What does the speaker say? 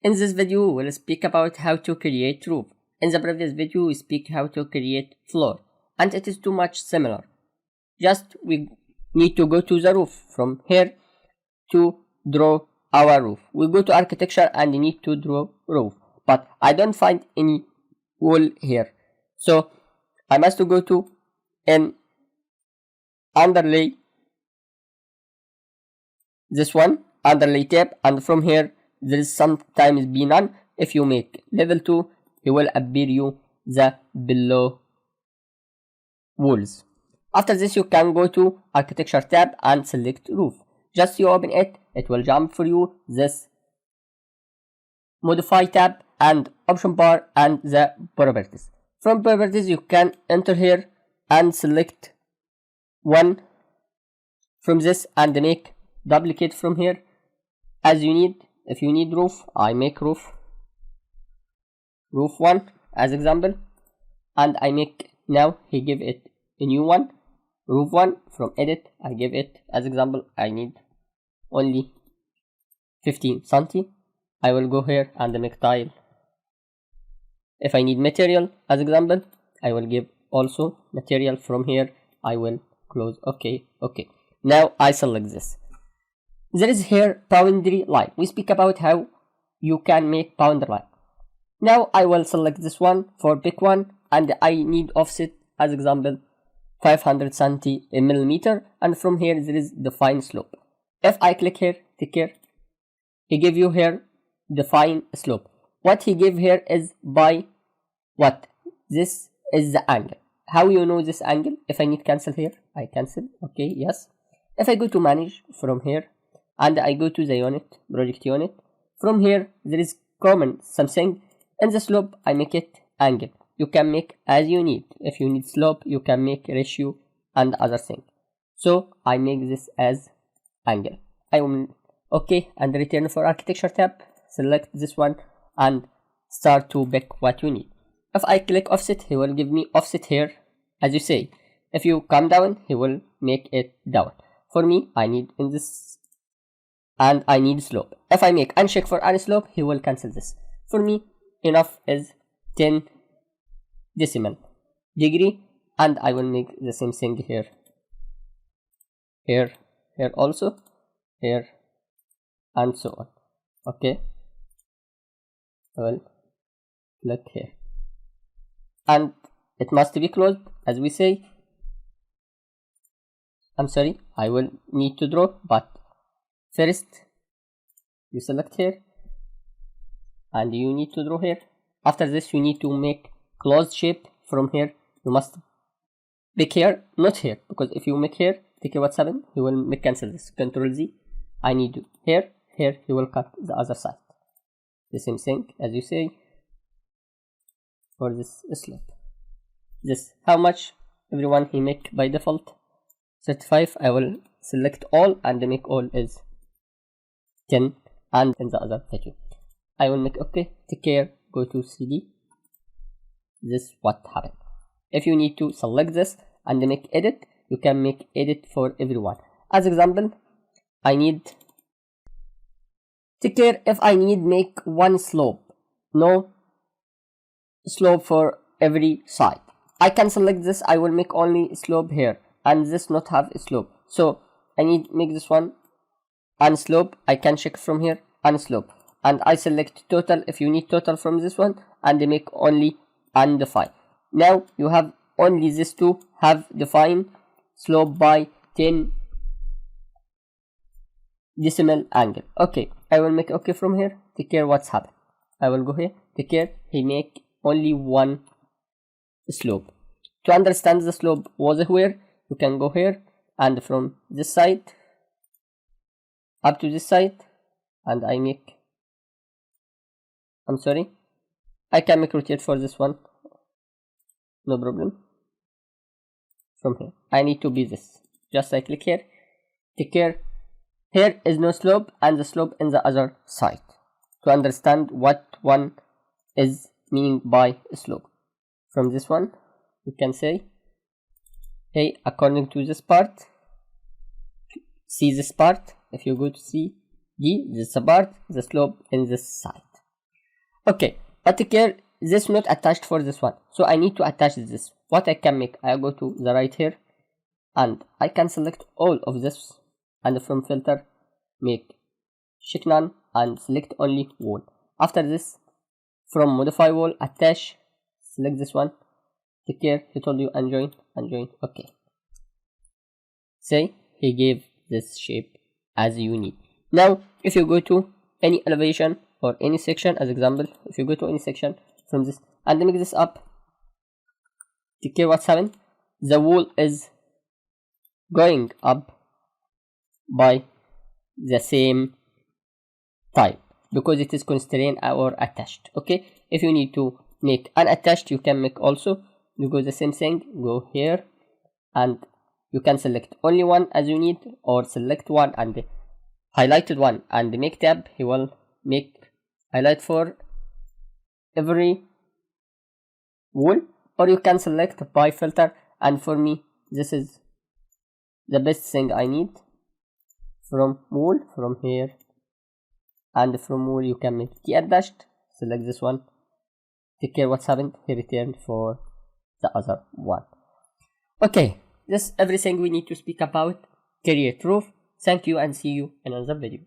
In this video, we'll speak about how to create roof. In the previous video, we speak how to create floor, and it is too much similar. Just we need to go to the roof from here to draw our roof. We go to architecture and need to draw roof, but I don't find any wall here, so I must go to an underlay, this one underlay tab, and from here there is sometimes be none. If you make level 2, it will appear you the below walls. After this, you can go to architecture tab and select roof. Just you open it, it will jump for you this modify tab and option bar and the properties. From properties, you can enter here and select one from this and make duplicate from here as you need. If you need roof, I make roof 1 as example, and I make now he give it a new one, roof 1. From edit, I give it as example, I need only 15 cm. I will go here and make tile. If I need material as example, I will give also material. From here I will close. Okay. Now I select this. There is here boundary line. We speak about how you can make boundary line. Now I will select this one for big one, and I need offset as example 500 cm, and from here there is define slope. If I click here, take care, he give you here define slope. What he give here is by what? This is the angle. How you know this angle? If I need cancel here, I cancel. Okay, yes. If I go to manage from here and I go to the unit, project unit, from here there is common something. In the slope, I make it angle. You can make as you need. If you need slope, you can make ratio and other thing. So I make this as angle. I will okay and return for architecture tab. Select this one and start to pick what you need. If I click offset, he will give me offset here as you say. If you come down, he will make it down. For me, I need in this and I need slope. If I make uncheck for any slope, he will cancel this. For me, enough is 10 decimal degree, and I will make the same thing here also, here and so on. Okay, I will click here and it must be closed as we say. I'm sorry, I will need to draw, but first you select here and you need to draw here. After this, you need to make closed shape. From here you must pick here, not here, because if you make here, take what's happened, he will make cancel this. Control Z, I need to here, he will cut the other side. The same thing as you say for this slope. This how much everyone he make by default 35. I will select all and make all is 10, and in the other 30 I will make okay. Take care, go to CD. This what happened. If you need to select this and make edit, you can make edit for everyone. As example, I need take care. If I need make one slope, no slope for every side, I can select this. I will make only slope here and this not have a slope. So I need make this one unslope. I can check from here unslope and I select total. If you need total from this one and they make only undefined. Now you have only this two have defined slope by 10 decimal angle. Okay, I will make okay from here. Take care what's happened. I will go here. Take care, he make only one slope. To understand the slope was where, you can go here and from this side up to this side, and I make, I'm sorry, I can make rotate for this one, no problem. From here I need to be this. Just I click here. Take care, here is no slope and the slope in the other side. To understand what one is meaning by slope, from this one you can say, hey, according to this part, see this part. If you go to see D, this part, the slope in this side. Okay, but take care, this not attached for this one, so I need to attach this. What I can make, I go to the right here and I can select all of this, and from filter make check none and select only wall. After this, from modify wall, attach, select this one, take care, he told you unjoin, okay. Say he gave this shape as you need. Now if you go to any elevation or any section, as example, if you go to any section from this and make this up, take care what's happened, the wall is going up by the same type because it is constrained or attached. Okay, if you need to make unattached, you can make also. You go the same thing, go here and you can select only one as you need, or select one and highlighted one and make tab, he will make highlight for every wall, or you can select by filter, and for me this is the best thing I need. From wall, from here and from wall you can make key attached, select this one, take care what's happened, he returned for the other one. Okay, this is everything we need to speak about create roof. Thank you and see you in another video.